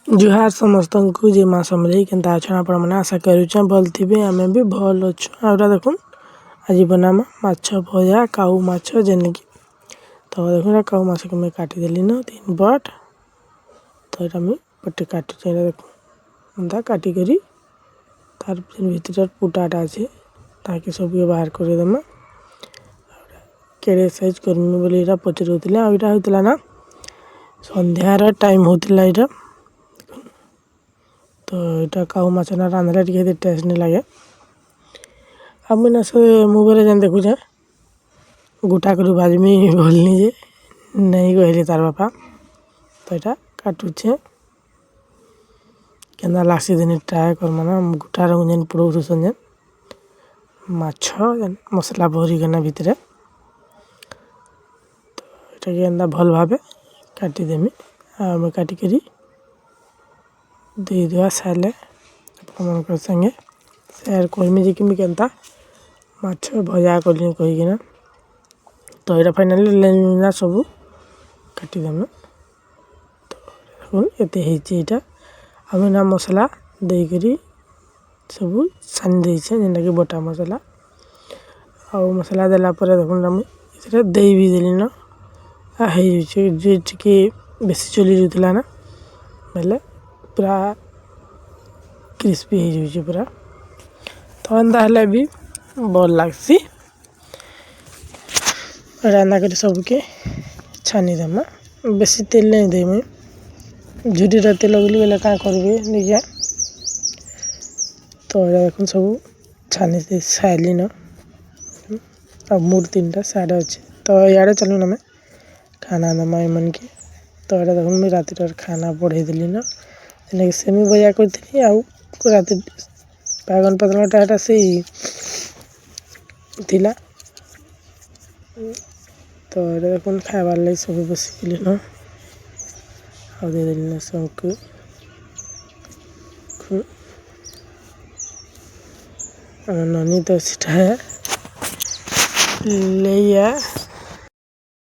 जुहार समस्तଙ୍କୁ जे माँ समझे केन्ता अछन आपण माने आशा करूछन भल थिबे आमे भी भल अछु आउरा देखुन आज बनामा माछ भजा काऊ माछ जेनकी तो देखुन काऊ माछ के मैं काटी देली न 3 बट तो एटा मैं पट्टे काटी चला देखुन अंदा काटी करी तार भीतर पुटाटा আছে ताकि सब के बाहर करे दम केड़े साइज करमी बोली एटा पचरउतिले आ एटा होतला ना संध्यार टाइम होतला एटा तो এটা কাউ মাছ না রাঁধলে টিকে টেস্ট नहीं लगे আমি না সে মোবাইলে যেন দেখুছে গোটা করে ভাজমি বলনি যে नहीं कहले तार बापा तो এটা काटुछे केना लासी दिन ट्राई कर माना गोटा रंग जेन पुरो संजन माछ मसला भरी केना भितरे तो এটা केना भल भाबे काटी देमी आ मैं काटी करी दे दिया साले आपन संगे शेयर करमी जे कि केनता माछ भजा करली कहि कि ना तो एटा फाइनली लेना सब काटी देम तो देखुन एते हेची एटा हम ना मसला दे करी सब सान दे छे जेना कि बटा मसला आ मसला देला पर देखुन हम इतरे दे भी देली ना आ हे जे टिके बेसी चली रुतला ना बेले पूरा क्रिस्पी हो जाउछे पूरा तो अंदा हले भी भल लागसी रान्ना कर सबके छानी देमा बेसी तेल नहीं देमे झुटी तेल लगली बेले का करबे निजा तो देखुन सब छानी से साइली न अब मूड 3टा साढ़े अच्छे तो यारे चलू ना मैं खाना दमा मन के तो एटा देखुन मैं रात खाना बढ़े दिली ना जेना सेमी बजा करथि आ रात बैगन पतलाटा एटा से थिला तो एटा देखुन खाइबार लागि सब बसिली न आ दे दिली ना सबके ननी तो सीटा ले